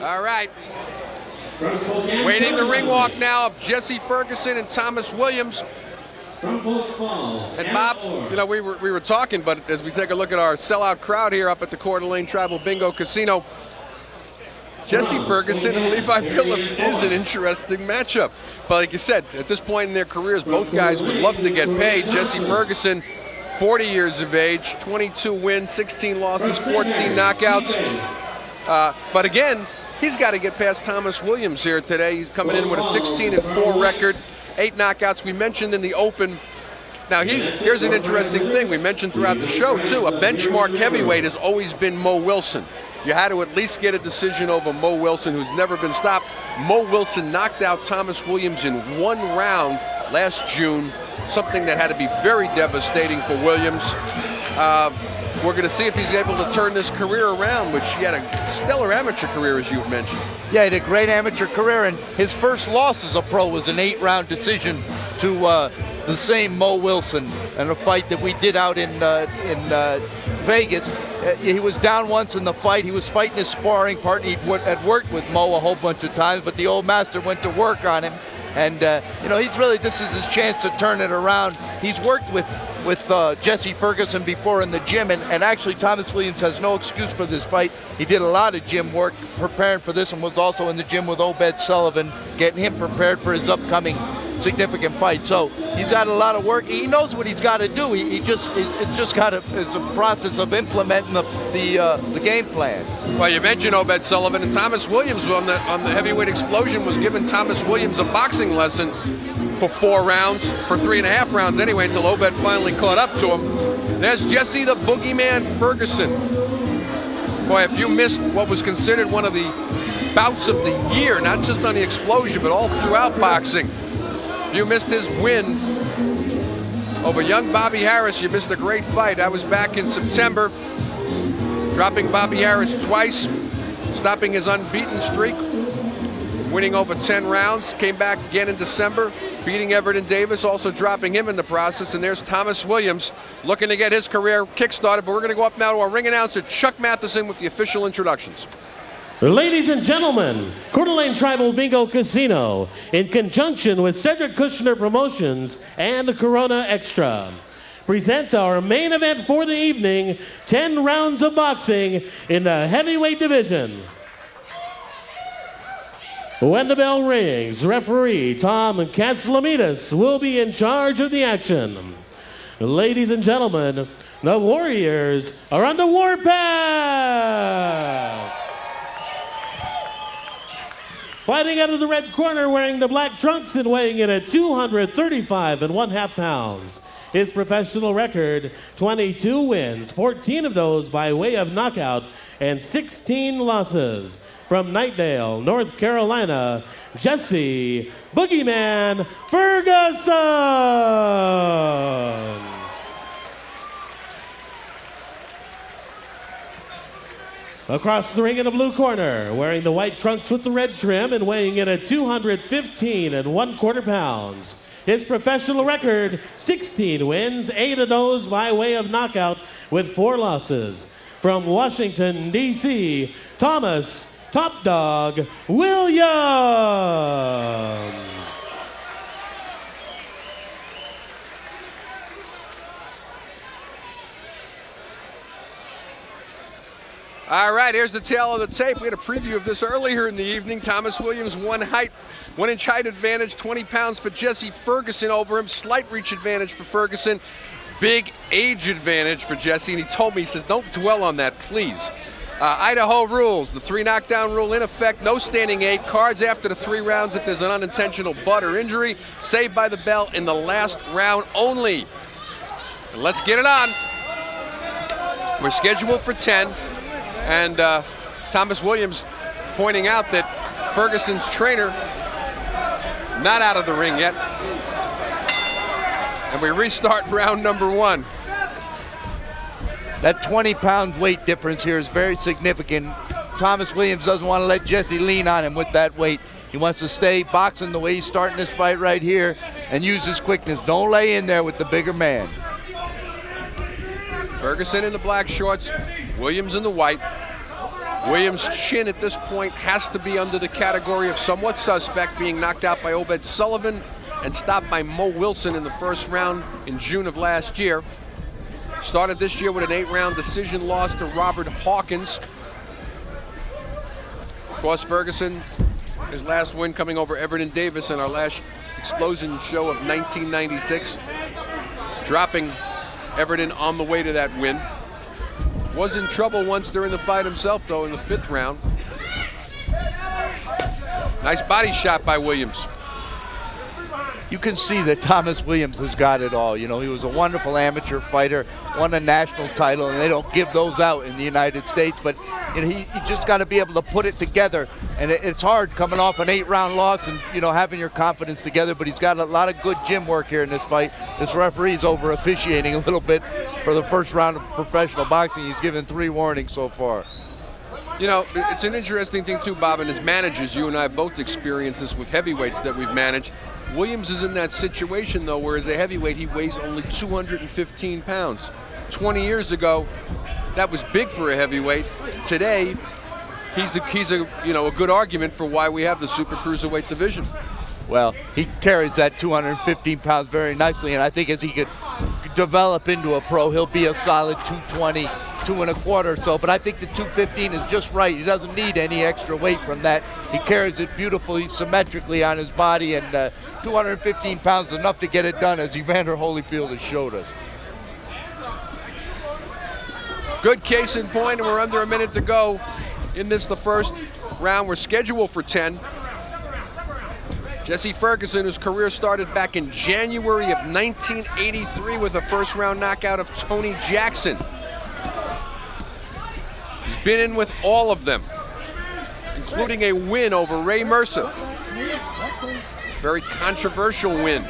All right. Waiting the ring walk now of Jessie Ferguson and Thomas Williams. And Bob, you know, we were talking, but as we take a look at our sellout crowd here up at the Coeur d'Alene Tribal Bingo Casino, Jessie Ferguson and Levi Phillips is an interesting matchup. But like you said, at this point in their careers, both guys would love to get paid. Jessie Ferguson, 40 years of age, 22 wins, 16 losses, 14 knockouts. But again, he's got to get past Thomas Williams here today. He's coming in with a 16-4 record, 8 knockouts. We mentioned in the open. Now, here's an interesting thing. We mentioned throughout the show, too. A benchmark heavyweight has always been Mo Wilson. You had to at least get a decision over Mo Wilson, who's never been stopped. Mo Wilson knocked out Thomas Williams in 1 round last June, something that had to be very devastating for Williams. We're going to see if he's able to turn this career around, which he had a stellar amateur career, as you've mentioned. Yeah, he had a great amateur career, and his first loss as a pro was an 8-round decision to the same Mo Wilson in a fight that we did out in Vegas. He was down once in the fight. He was fighting his sparring partner. He had worked with Mo a whole bunch of times, but the old master went to work on him. And, you know, this is his chance to turn it around. He's worked with Jessie Ferguson before in the gym, and actually Thomas Williams has no excuse for this fight. He did a lot of gym work preparing for this and was also in the gym with Obed Sullivan, getting him prepared for his upcoming significant fight. So he's had a lot of work. He knows what he's got to do. It's a process of implementing the game plan. Well, you mentioned Obed Sullivan, and Thomas Williams on the heavyweight explosion was giving Thomas Williams a boxing lesson for 4 rounds, for 3.5 rounds anyway, until Obed finally caught up to him. There's Jessie the Boogeyman Ferguson. Boy, if you missed what was considered one of the bouts of the year, not just on the explosion, but all throughout boxing, if you missed his win over young Bobby Harris, you missed a great fight. I was back in September, dropping Bobby Harris twice, stopping his unbeaten streak, winning over 10 rounds, came back again in December, beating Everton Davis, also dropping him in the process. And there's Thomas Williams looking to get his career kick-started. But we're going to go up now to our ring announcer, Chuck Matheson, with the official introductions. Ladies and gentlemen, Coeur d'Alene Tribal Bingo Casino, in conjunction with Cedric Kushner Promotions and Corona Extra, present our main event for the evening, 10 rounds of boxing in the heavyweight division. When the bell rings, referee Tom Katslamidas will be in charge of the action. Ladies and gentlemen, the Warriors are on the warpath. Fighting out of the red corner, wearing the black trunks and weighing in at 235.5 pounds. His professional record, 22 wins, 14 of those by way of knockout, and 16 losses. From Knightdale, North Carolina, Jessie Boogeyman Ferguson. Across the ring in the blue corner, wearing the white trunks with the red trim and weighing in at 215.25 pounds. His professional record, 16 wins, 8 of those by way of knockout with 4 losses. From Washington, D.C., Thomas Top Dog Williams. All right, here's the tail of the tape. We had a preview of this earlier in the evening. Thomas Williams, 1-inch height advantage, 20 pounds for Jessie Ferguson over him. Slight reach advantage for Ferguson. Big age advantage for Jessie. And he told me, he says, don't dwell on that, please. Idaho rules, the 3 knockdown rule in effect, no standing 8, cards after the 3 rounds if there's an unintentional butt or injury, saved by the bell in the last round only. And let's get it on. We're scheduled for 10, and Thomas Williams pointing out that Ferguson's trainer not out of the ring yet. And we restart round number 1. That 20-pound weight difference here is very significant. Thomas Williams doesn't want to let Jessie lean on him with that weight. He wants to stay boxing the way he's starting this fight right here and use his quickness. Don't lay in there with the bigger man. Ferguson in the black shorts, Williams in the white. Williams' chin at this point has to be under the category of somewhat suspect, being knocked out by Obed Sullivan and stopped by Mo Wilson in the first round in June of last year. Started this year with an 8-round decision loss to Robert Hawkins. Of course, Ferguson, his last win coming over Everton Davis in our last explosion show of 1996, dropping Everton on the way to that win. Was in trouble once during the fight himself, though, in the 5th round. Nice body shot by Williams. You can see that Thomas Williams has got it all. You know, he was a wonderful amateur fighter, won a national title, and they don't give those out in the United States, but you know, he just got to be able to put it together, and it's hard coming off an 8-round loss and, you know, having your confidence together, but he's got a lot of good gym work here in this fight. This referee's over officiating a little bit for the first round of professional boxing. He's given 3 warnings so far. You know, it's an interesting thing too, Bob, and as managers, you and I have both experienced this with heavyweights that we've managed. Williams is in that situation, though, where as a heavyweight, he weighs only 215 pounds. 20 years ago, that was big for a heavyweight. Today, he's a you know, a good argument for why we have the super cruiserweight division. Well, he carries that 215 pounds very nicely, and I think as he could develop into a pro, he'll be a solid 220, 2 1/4 or so. But I think the 215 is just right. He doesn't need any extra weight from that. He carries it beautifully, symmetrically on his body, and 215 pounds is enough to get it done, as Evander Holyfield has showed us. Good case in point, and we're under a minute to go in this, the first round. We're scheduled for 10. Jessie Ferguson, whose career started back in January of 1983 with a first-round knockout of Tony Jackson. He's been in with all of them, including a win over Ray Mercer. Very controversial win.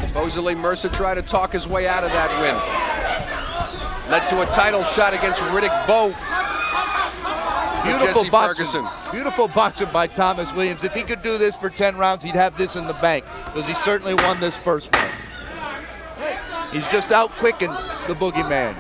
Supposedly Mercer tried to talk his way out of that win. Led to a title shot against Riddick Bowe. Beautiful boxing. Ferguson. Beautiful boxing by Thomas Williams. If he could do this for 10 rounds, he'd have this in the bank, because he certainly won this first one. He's just out quicking the boogeyman.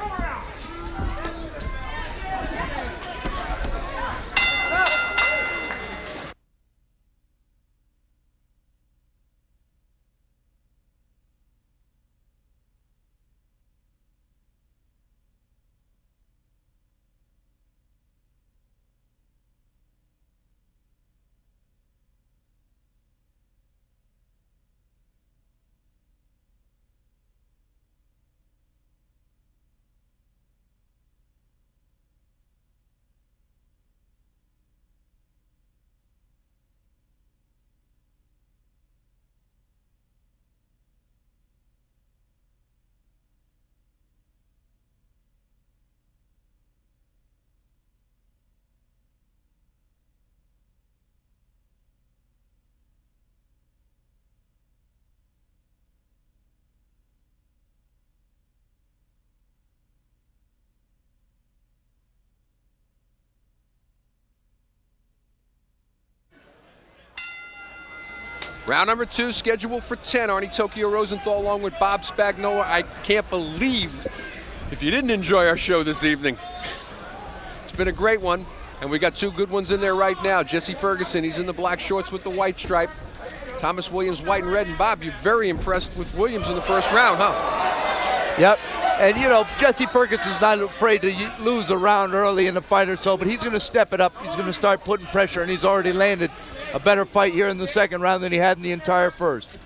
Round number 2, scheduled for 10. Arnie Tokyo Rosenthal along with Bob Spagnola. I can't believe if you didn't enjoy our show this evening. It's been a great one, and we got 2 good ones in there right now. Jessie Ferguson, he's in the black shorts with the white stripe. Thomas Williams, white and red. And Bob, you're very impressed with Williams in the first round, huh? Yep. And, you know, Jessie Ferguson's not afraid to lose a round early in the fight or so, but he's going to step it up. He's going to start putting pressure, and he's already landed a better fight here in the second round than he had in the entire first.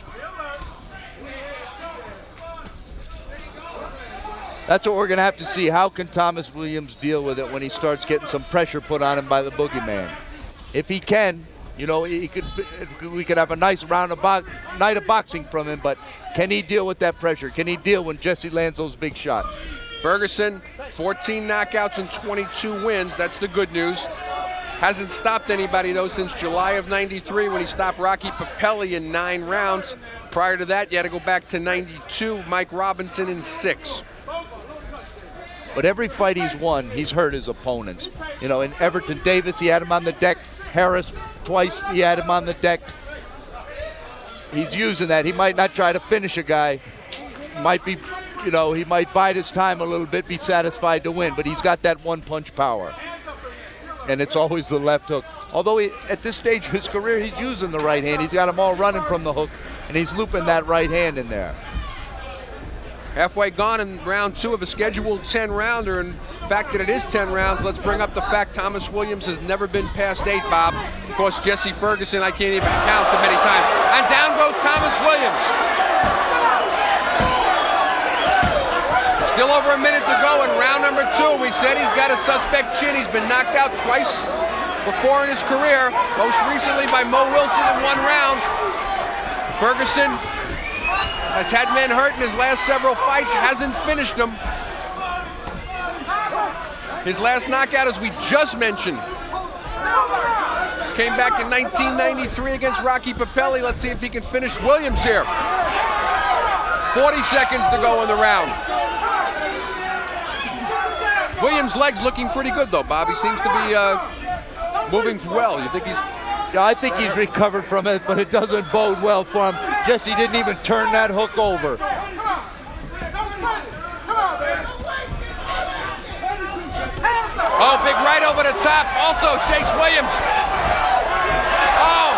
That's what we're going to have to see. How can Thomas Williams deal with it when he starts getting some pressure put on him by the boogeyman? If he can, you know, we could have a nice round of night of boxing from him, but can he deal with that pressure? Can he deal when Jessie lands those big shots? Ferguson, 14 knockouts and 22 wins. That's the good news. Hasn't stopped anybody, though, since July of '93 when he stopped Rocky Papelli in 9 rounds. Prior to that, you had to go back to '92, Mike Robinson in 6. But every fight he's won, he's hurt his opponents. You know, in Everton Davis, he had him on the deck. Harris, twice he had him on the deck. He's using that. He might not try to finish a guy. Might be, you know, he might bide his time a little bit, be satisfied to win, but he's got that one-punch power. and it's always the left hook. Although at this stage of his career, he's using the right hand. He's got them all running from the hook, and he's looping that right hand in there. Halfway gone in round 2 of a scheduled 10-rounder, and the fact that it is 10 rounds, let's bring up the fact Thomas Williams has never been past 8, Bob. Of course, Jessie Ferguson, I can't even count too many times. And down goes Thomas Williams. Still over a minute to go in round number 2. We said he's got a suspect chin. He's been knocked out twice before in his career, most recently by Mo Wilson in 1 round. Ferguson has had men hurt in his last several fights, hasn't finished them. His last knockout, as we just mentioned, came back in 1993 against Rocky Papelli. Let's see if he can finish Williams here. 40 seconds to go in the round. Williams' legs looking pretty good though, Bob. He seems to be moving well. You think he's... Yeah, I think he's recovered from it, but it doesn't bode well for him. Jessie didn't even turn that hook over. Oh, big right over the top. Also shakes Williams. Oh.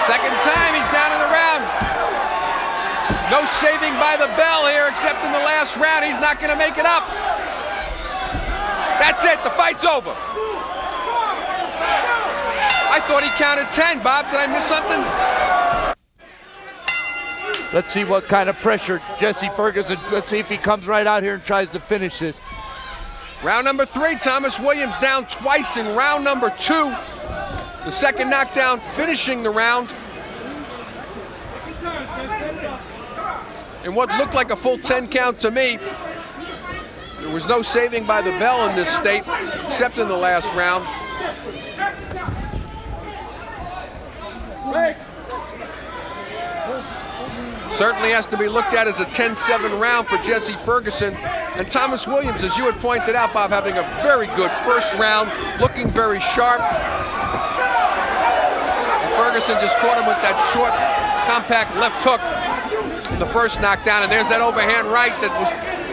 Second time he's down in the round. No saving by the bell here, except in the last round. He's not going to make it up. That's it. The fight's over. I thought he counted 10, Bob. Did I miss something? Let's see what kind of pressure Jessie Ferguson, let's see if he comes right out here and tries to finish this. Round number 3, Thomas Williams down twice in round number 2. The second knockdown finishing the round. In what looked like a full 10 count to me. There was no saving by the bell in this state, except in the last round. Certainly has to be looked at as a 10-7 round for Jessie Ferguson. And Thomas Williams, as you had pointed out, Bob, having a very good first round, looking very sharp. And Ferguson just caught him with that short, compact left hook in the first knockdown. And there's that overhand right that was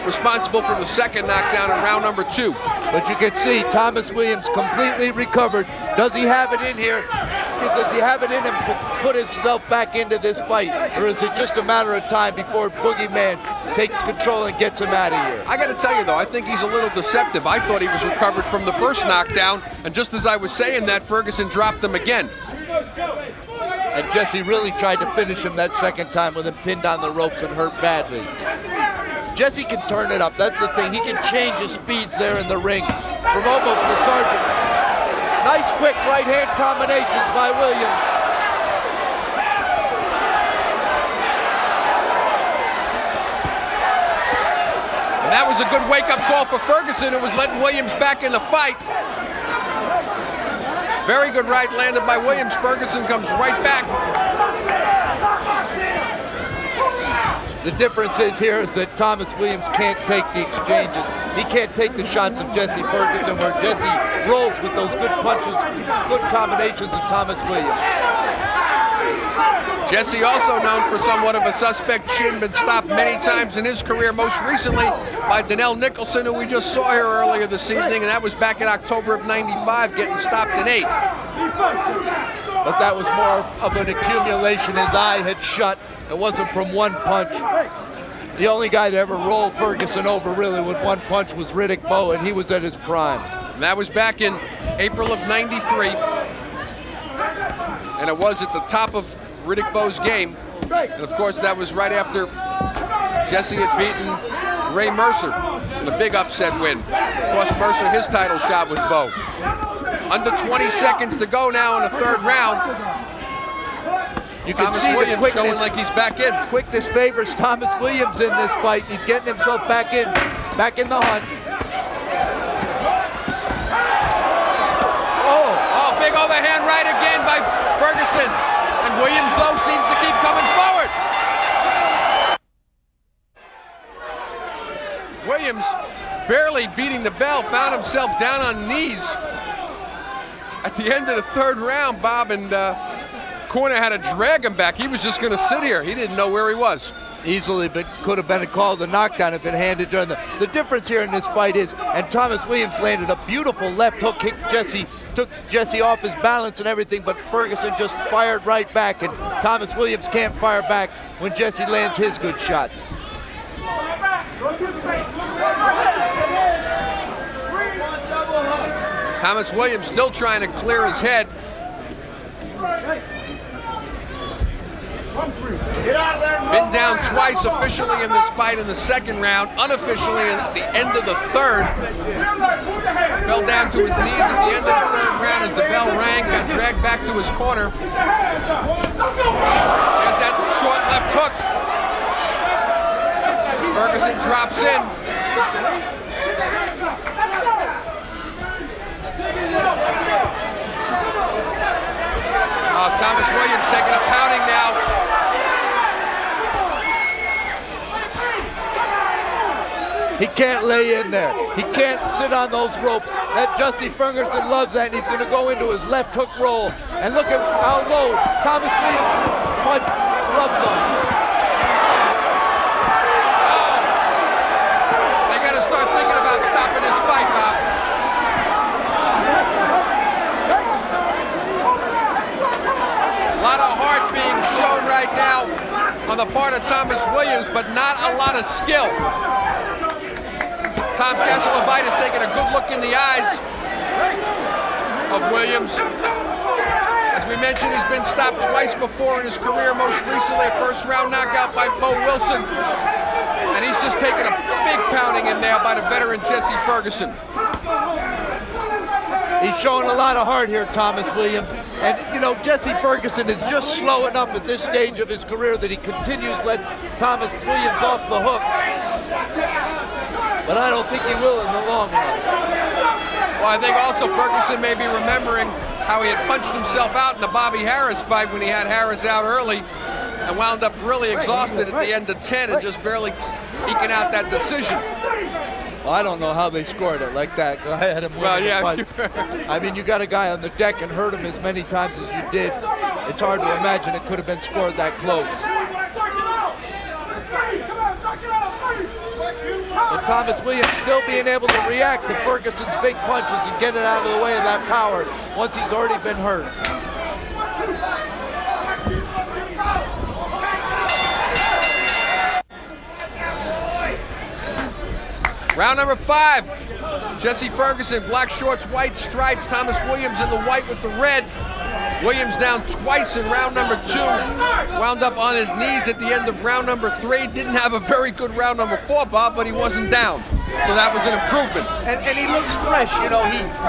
responsible for the second knockdown in round number 2. But you can see Thomas Williams completely recovered. Does he have it in here? Does he have it in him to put himself back into this fight? Or is it just a matter of time before Boogeyman takes control and gets him out of here? I got to tell you, though, I think he's a little deceptive. I thought he was recovered from the first knockdown, and just as I was saying that, Ferguson dropped him again. And Jessie really tried to finish him that second time with him pinned on the ropes and hurt badly. Jessie can turn it up. That's the thing. He can change his speeds there in the ring from almost lethargic. Nice quick right-hand combinations by Williams. And that was a good wake-up call for Ferguson, who was letting Williams back in the fight. Very good right landed by Williams. Ferguson comes right back. The difference is here is that Thomas Williams can't take the exchanges. He can't take the shots of Jessie Ferguson, where Jessie rolls with those good punches, good combinations of Thomas Williams. Jessie also known for somewhat of a suspect chin, been stopped many times in his career, most recently by Donnell Nicholson, who we just saw here earlier this evening, and that was back in October of '95, getting stopped in 8. But that was more of an accumulation. His eye had shut. It wasn't from one punch. The only guy that ever rolled Ferguson over really with one punch was Riddick Bowe, and he was at his prime. And that was back in April of '93. And it was at the top of Riddick Bowe's game. And of course, that was right after Jessie had beaten Ray Mercer in a big upset win. Of course, Mercer, his title shot with Bowe. Under 20 seconds to go now in the third round. You can Thomas see Williams the quickness. showing like he's back in. Quickness favors Thomas Williams in this fight. He's getting himself back in the hunt. Oh, big overhand right again by Ferguson. And Williams, though, seems to keep coming forward. Williams, barely beating the bell, found himself down on knees at the end of the third round, Bob, and corner had to drag him back. He was just going to sit here. He didn't know where he was. Easily, but could have been called a knockdown if it handed during the difference here in this fight is, and Thomas Williams landed a beautiful left hook, took Jessie off his balance and everything, but Ferguson just fired right back, and Thomas Williams can't fire back when Jessie lands his good shots. Thomas Williams still trying to clear his head. Been down twice officially in this fight in the second round, unofficially at the end of the third. Fell down to his knees at the end of the third round as the bell rang, got dragged back to his corner. There's that short left hook. Ferguson drops in. Oh, Thomas Williams taking a pounding now. He can't lay in there. He can't sit on those ropes. That Jessie Ferguson loves that, and he's going to go into his left hook roll. And look at how low Thomas Williams put gloves on. They got to start thinking about stopping this fight, Bob. A lot of heart being shown right now on the part of Thomas Williams, but not a lot of skill. Tom Castle-Levitas taking a good look in the eyes of Williams. As we mentioned, he's been stopped twice before in his career, most recently a first-round knockout by Mo Wilson. And he's just taking a big pounding in there by the veteran Jessie Ferguson. He's showing a lot of heart here, Thomas Williams. And, you know, Jessie Ferguson is just slow enough at this stage of his career that he continues to let Thomas Williams off the hook. But I don't think he will in the long run. Well, I think also Ferguson may be remembering how he had punched himself out in the Bobby Harris fight when he had Harris out early and wound up really exhausted at the end of 10 and just barely eking out that decision. Well, I don't know how they scored it like that. I had him winning the fight. I mean, you got a guy on the deck and hurt him as many times as you did. It's hard to imagine it could have been scored that close. But Thomas Williams still being able to react to Ferguson's big punches and get it out of the way of that power once he's already been hurt. Round number 5. Jessie Ferguson, black shorts, white stripes. Thomas Williams in the white with the red. Williams down twice in round number 2. Wound up on his knees at the end of round number 3. Didn't have a very good round number 4, Bob, but he wasn't down. So that was an improvement. And he looks fresh, you know.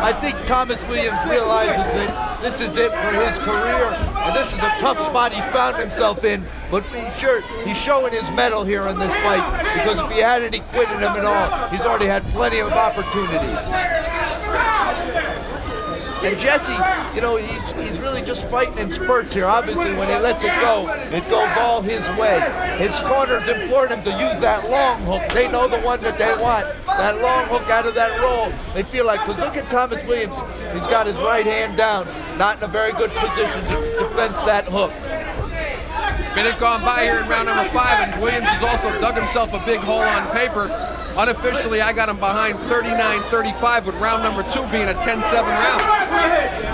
I think Thomas Williams realizes that this is it for his career, and this is a tough spot he's found himself in. But he's showing his mettle here in this fight, because if he had any quit in him at all, he's already had plenty of opportunities. And Jessie, you know, he's really just fighting in spurts here. Obviously, when he lets it goes all his way. His corners implored him to use that long hook. They know the one that they want. That long hook out of that roll. They feel like, because look at Thomas Williams. He's got his right hand down, not in a very good position to defend that hook. Minute gone by here in round number 5, and Williams has also dug himself a big hole on paper. Unofficially, I got him behind 39-35, with round number 2 being a 10-7 round.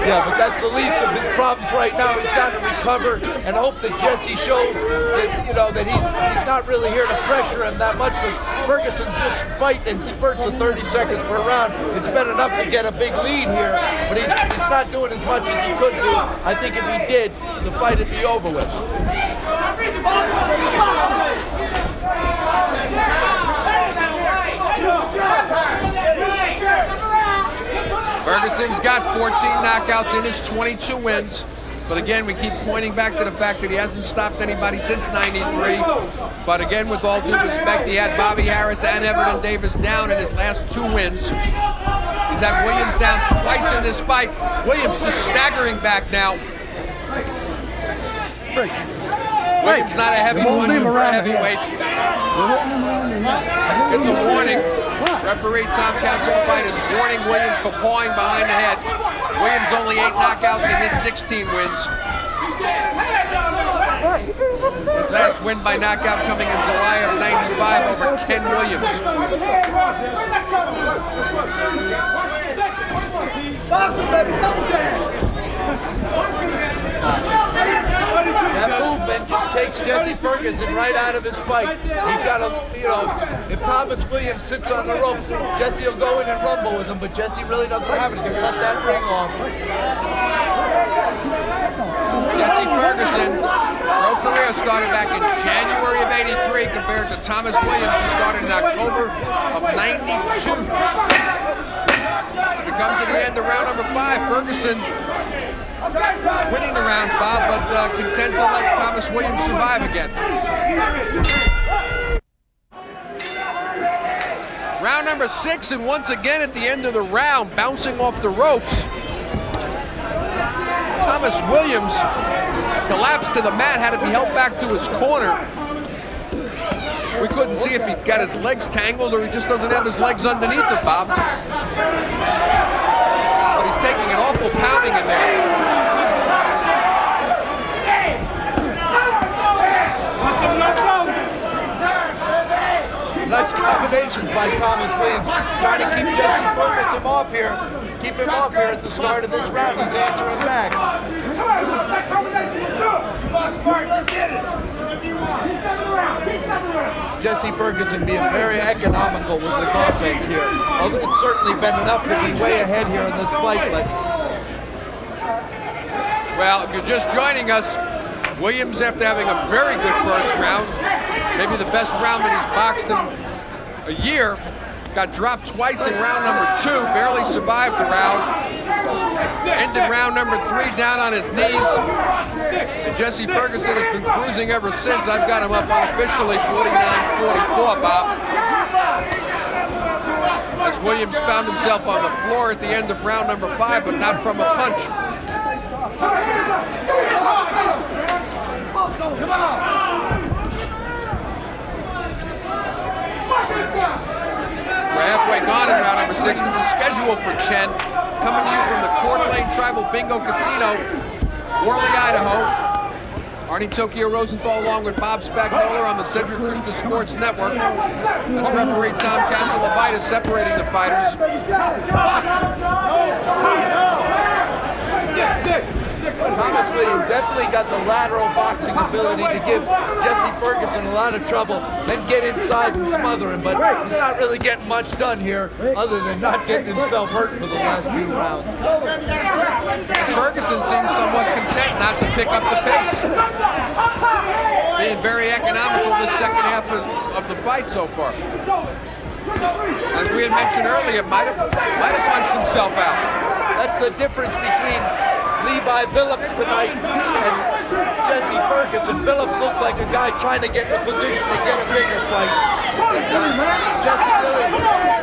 Yeah, but that's the least of his problems right now. He's got to recover and hope that Jessie shows that, you know, that he's not really here to pressure him that much, because Ferguson's just fighting in spurts of 30 seconds per round. It's been enough to get a big lead here, but he's not doing as much as he could do. I think if he did, the fight would be over with. Ferguson's got 14 knockouts in his 22 wins. But again, we keep pointing back to the fact that he hasn't stopped anybody since '93. But again, with all due respect, he had Bobby Harris and Everton Davis down in his last 2 wins. He's had Williams down twice in this fight. Williams just staggering back now. Williams not a heavy puncher for a heavyweight. Gets a warning. Referee Tom Castle-Levitas warning Williams for pawing behind the head. Williams only 8 knockouts in his 16 wins. His last win by knockout coming in July of '95 over Ken Williams. That movement just takes Jessie Ferguson right out of his fight. He's got a, if Thomas Williams sits on the ropes, Jessie will go in and rumble with him, but Jessie really doesn't have it. He can cut that ring off. Jessie Ferguson, pro career started back in January of '83 compared to Thomas Williams, who started in October of '92. We come to the end of round number 5. Ferguson winning the rounds, Bob, but content to let Thomas Williams survive again. Round number 6, and once again at the end of the round, bouncing off the ropes, Thomas Williams collapsed to the mat, had to be held back to his corner. We couldn't see if he got his legs tangled or he just doesn't have his legs underneath it, Bob. But he's taking an awful pounding in there. Nice combinations by Thomas Williams, trying to keep Jessie Ferguson off here. Keep him off here at the start of this round. He's answering back. Jessie Ferguson being very economical with his offense here. Although it's certainly been enough to be way ahead here in this fight, but... Well, if you're just joining us, Williams, after having a very good first round, maybe the best round that he's boxed in a year, got dropped twice in round number 2, barely survived the round, ended round number 3 down on his knees, and Jessie Ferguson has been cruising ever since. I've got him up unofficially 49-44, Bob, as Williams found himself on the floor at the end of round number 5, but not from a punch. Come on! We're halfway gone in round number 6. This is scheduled for 10. Coming to you from the Coeur d'Alene Tribal Bingo Casino, Worley, Idaho. Arnie Tokyo Rosenthal along with Bob Spagnola on the Cedric Krishna Sports Network. That's referee Tom Casalavitis separating the fighters. Thomas Williams definitely got the lateral boxing ability to give Jessie Ferguson a lot of trouble, then get inside and smother him, but he's not really getting much done here other than not getting himself hurt for the last few rounds. Ferguson seems somewhat content not to pick up the pace, being very economical this second half of the fight so far. As we had mentioned earlier, might have punched himself out. That's the difference between Levi Billups tonight and Jessie Ferguson. Billups looks like a guy trying to get in a position to get a bigger fight. And Jessie really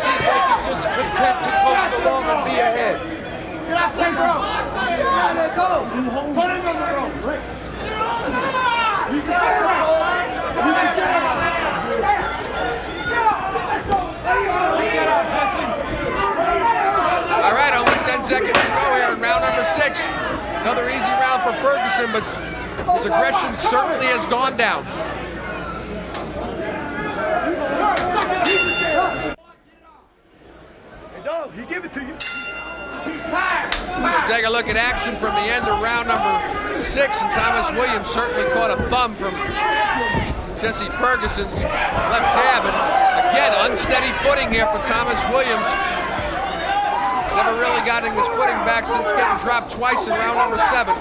seems like he's just content to coast along and be ahead. Get off that rope! Go! Put him on the rope! All right, only 10 seconds to go here in round number 6. Another easy round for Ferguson, but his aggression certainly has gone down. Hey, dog, he give it to you. He's tired. Take a look at action from the end of round number 6, and Thomas Williams certainly caught a thumb from Jessie Ferguson's left jab, and again, unsteady footing here for Thomas Williams. Never really gotten his footing back since getting dropped twice in round number 7.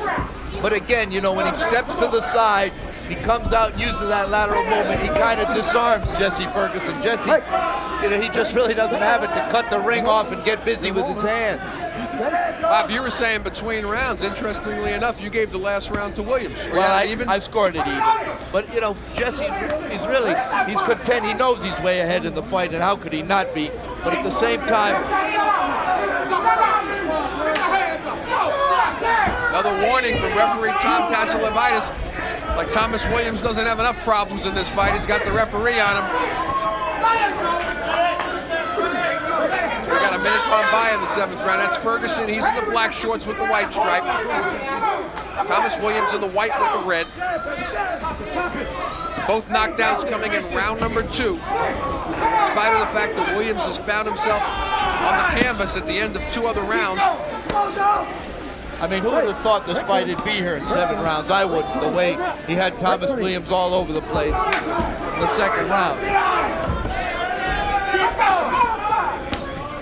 But again, when he steps to the side, he comes out and uses that lateral movement. He kind of disarms Jessie Ferguson. Jessie, he just really doesn't have it to cut the ring off and get busy with his hands. Bob, you were saying between rounds, interestingly enough, you gave the last round to Williams. Well, I scored it even. But, Jessie, he's content. He knows he's way ahead in the fight, and how could he not be? But at the same time... Another warning from referee Tom Casalavitis. Like Thomas Williams doesn't have enough problems in this fight. He's got the referee on him. So we got a minute gone by in the 7th round. That's Ferguson. He's in the black shorts with the white stripe. Thomas Williams in the white with the red. Both knockdowns coming in round number 2. In spite of the fact that Williams has found himself on the canvas at the end of 2 other rounds. I mean, who would have thought this fight would be here in 7 rounds? I wouldn't, the way he had Thomas Williams all over the place in the 2nd round.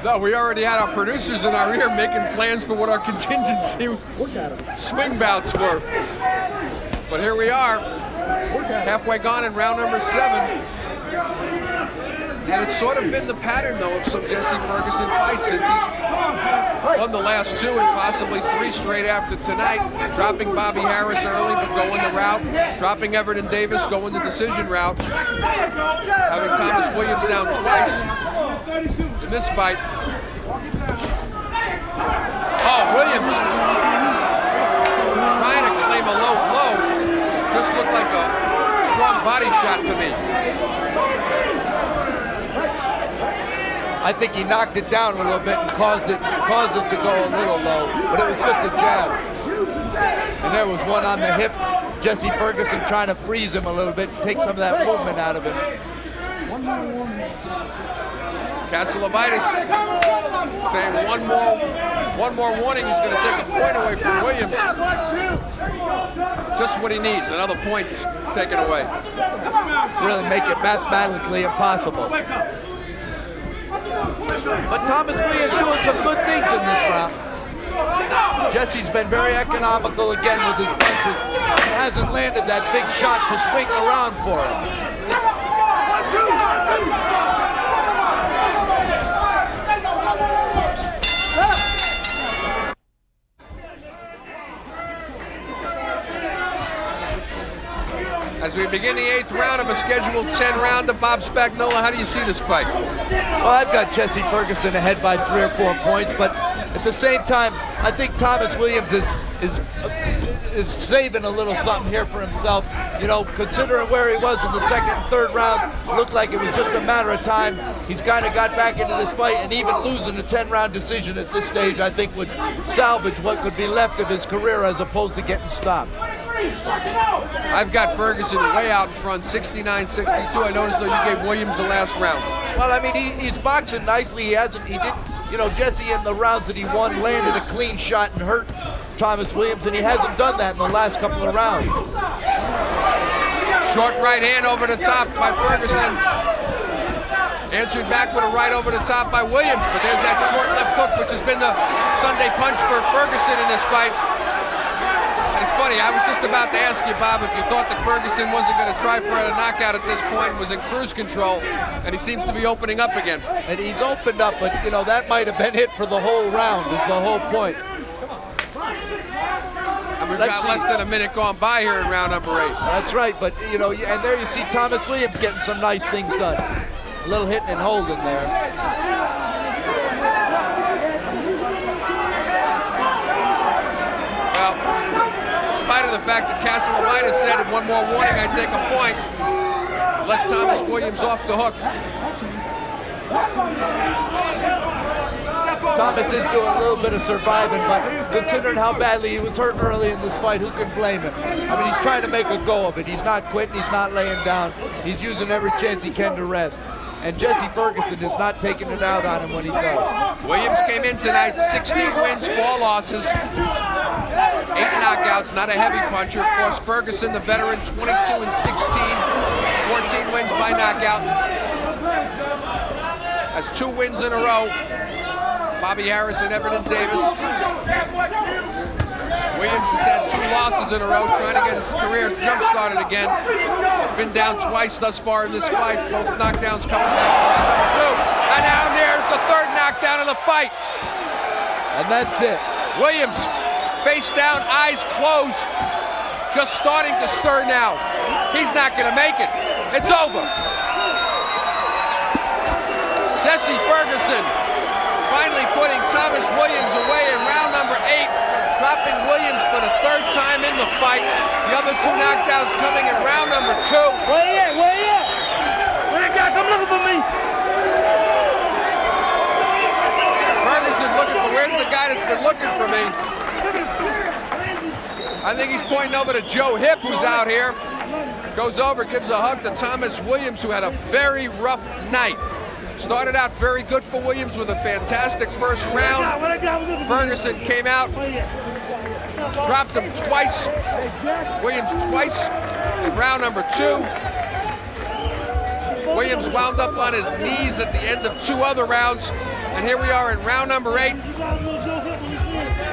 No, we already had our producers in our ear making plans for what our contingency swing bouts were. But here we are, halfway gone in round number 7. And it's sort of been the pattern, though, of some Jessie Ferguson fights since he's won the last 2 and possibly 3 straight after tonight. Dropping Bobby Harris early, but going the route. Dropping Everton Davis, going the decision route. Having Thomas Williams down twice in this fight. Oh, Williams trying to claim a low blow. Just looked like a strong body shot to me. I think he knocked it down a little bit and caused it to go a little low, but it was just a jab. And there was one on the hip. Jessie Ferguson trying to freeze him a little bit, take some of that movement out of him. Casalovitis saying one more warning. He's going to take a point away from Williams. Just what he needs, another point taken away. Really make it mathematically impossible. But Thomas Williams doing some good things in this round. Jessie's been very economical again with his punches. He hasn't landed that big shot to swing around for him. As we begin the 8th round of a scheduled 10 round of Bob Spagnola, how do you see this fight? Well, I've got Jessie Ferguson ahead by 3 or 4 points, but at the same time, I think Thomas Williams is saving a little something here for himself. You know, considering where he was in the 2nd and 3rd rounds, it looked like it was just a matter of time. He's kind of got back into this fight, and even losing a 10-round decision at this stage, I think would salvage what could be left of his career as opposed to getting stopped. I've got Ferguson way out in front, 69-62. I noticed though you gave Williams the last round. Well, I mean, he's boxing nicely. He didn't, you know, Jessie in the rounds that he won landed a clean shot and hurt Thomas Williams, and he hasn't done that in the last couple of rounds. Short right hand over the top by Ferguson. Answered back with a right over the top by Williams, but there's that short left hook, which has been the Sunday punch for Ferguson in this fight. And it's funny, I was just about to ask you, Bob, if you thought that Ferguson wasn't going to try for a knockout at this point, was in cruise control, and he seems to be opening up again. And he's opened up, but, you know, that might have been it for the whole round, is the whole point. And we've got less than a minute gone by here in round number 8. That's right, but, you know, and there you see Thomas Williams getting some nice things done. A little hitting and holding there. Well, in spite of the fact that Casalovitis said in one more warning, I take a point, lets Thomas Williams off the hook. Thomas is doing a little bit of surviving, but considering how badly he was hurt early in this fight, who can blame him? I mean, he's trying to make a go of it. He's not quitting, he's not laying down. He's using every chance he can to rest. And Jessie Ferguson is not taking it out on him when he does. Williams came in tonight, 16 wins, 4 losses, 8 knockouts, not a heavy puncher. Of course, Ferguson, the veteran, 22 and 16, 14 wins by knockout. Has 2 wins in a row. Bobby Harris and Everton Davis. Williams has had 2 losses in a row, trying to get his career jump-started again. Been down twice thus far in this fight. Both knockdowns coming back to round number 2. And now there's the 3rd knockdown of the fight. And that's it. Williams, face down, eyes closed. Just starting to stir now. He's not going to make it. It's over. Jessie Ferguson finally putting Thomas Williams away in round number 8, dropping Williams for the 3rd time in the fight. The other 2 knockdowns coming in round number 2. Where you at? Where you at? Where you got? Come looking for me. man has been looking for me. I think he's pointing over to Joe Hip, who's out here. Goes over, gives a hug to Thomas Williams, who had a very rough night. Started out very good for Williams with a fantastic first round. Ferguson came out, dropped him twice. Williams twice in round number 2. Williams wound up on his knees at the end of 2 other rounds. And here we are in round number 8.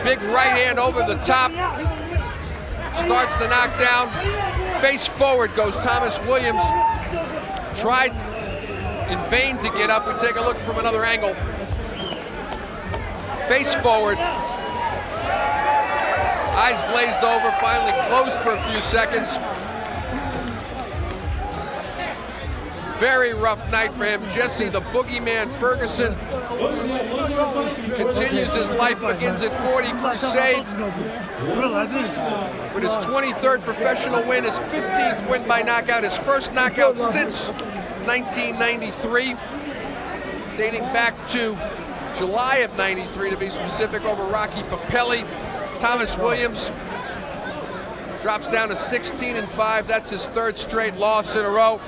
Big right hand over the top. Starts the knockdown. Face forward goes Thomas Williams. Tried in vain to get up. We take a look from another angle. Face forward. Eyes glazed over, finally closed for a few seconds. Very rough night for him. Jessie the Boogeyman Ferguson continues his life, begins at 40 crusade. With his 23rd professional win, his 15th win by knockout, his first knockout since 1993, dating back to July of 93 to be specific, over Rocky Papelli. Thomas Williams drops down to 16-5. That's his 3rd straight loss in a row.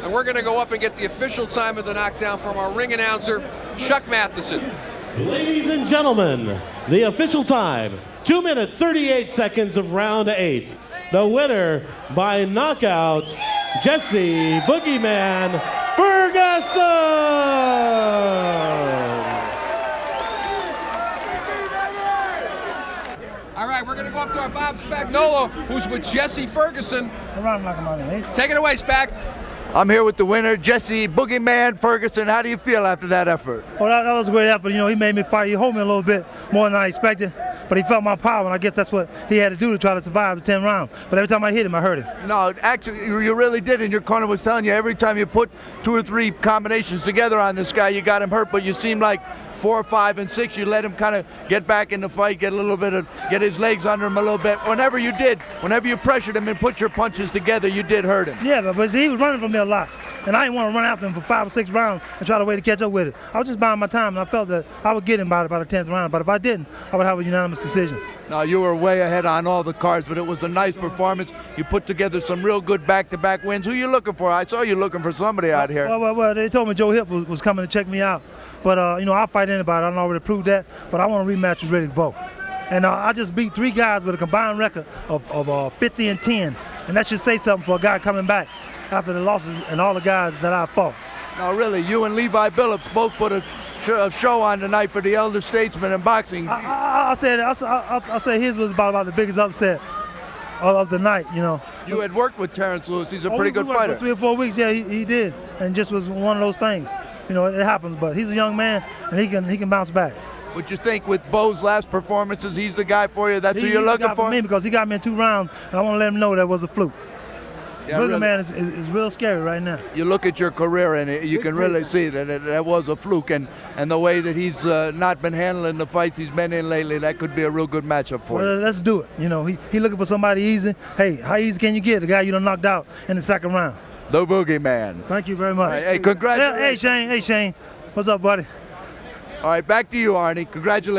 And we're going to go up and get the official time of the knockdown from our ring announcer, Chuck Matheson. Ladies and gentlemen, the official time, 2 minutes, 38 seconds of round 8. The winner by knockout, Jessie Boogeyman Ferguson! All right, we're going to go up to our Bob Spagnola, who's with Jessie Ferguson. Take it away, Spag. I'm here with the winner, Jessie Boogeyman Ferguson. How do you feel after that effort? Well, that was a great effort. You know, he made me fight. He hold me a little bit more than I expected, but he felt my power, and I guess that's what he had to do to try to survive the 10th round. But every time I hit him, I hurt him. No, actually, you really did. And your corner was telling you every time you put 2 or 3 combinations together on this guy, you got him hurt. But you seemed like 4, 5, and 6, you let him kind of get back in the fight, get his legs under him a little bit. Whenever you pressured him and put your punches together, you did hurt him. Yeah, but he was running from me a lot. And I didn't want to run after him for 5 or 6 rounds and try to wait to catch up with it. I was just buying my time, and I felt that I would get him by the 10th round. But if I didn't, I would have a unanimous decision. No, you were way ahead on all the cards, but it was a nice performance. You put together some real good back-to-back wins. Who you looking for? I saw you looking for somebody out here. Well, they told me Joe Hip was coming to check me out. But, you know, I'll fight anybody. I don't already proved that. But I want a rematch with Riddick Bowe. And I just beat 3 guys with a combined record of 50-10. And that should say something for a guy coming back after the losses and all the guys that I fought. No, really, you and Levi Billups both put a show on tonight for the elder statesman in boxing. I said his was about the biggest upset of the night, you know. You had worked with Terrence Lewis. He's a pretty good fighter. For 3 or 4 weeks, yeah, he did, and just was one of those things. You know, it happens, but he's a young man, and he can bounce back. Would you think with Bo's last performances, he's the guy for you? That's who you're looking for? For me, because he got me in 2 rounds, and I want to let him know that was a fluke. Yeah, really, man is real scary right now. You look at your career, and you can really see that that was a fluke, and the way that he's not been handling the fights he's been in lately, that could be a real good matchup for you. Let's do it. You know, he looking for somebody easy. Hey, how easy can you get the guy you done knocked out in the 2nd round? The Boogeyman. Thank you very much. Right, hey, congratulations. Hey, Shane. What's up, buddy? All right, back to you, Arnie. Congratulations.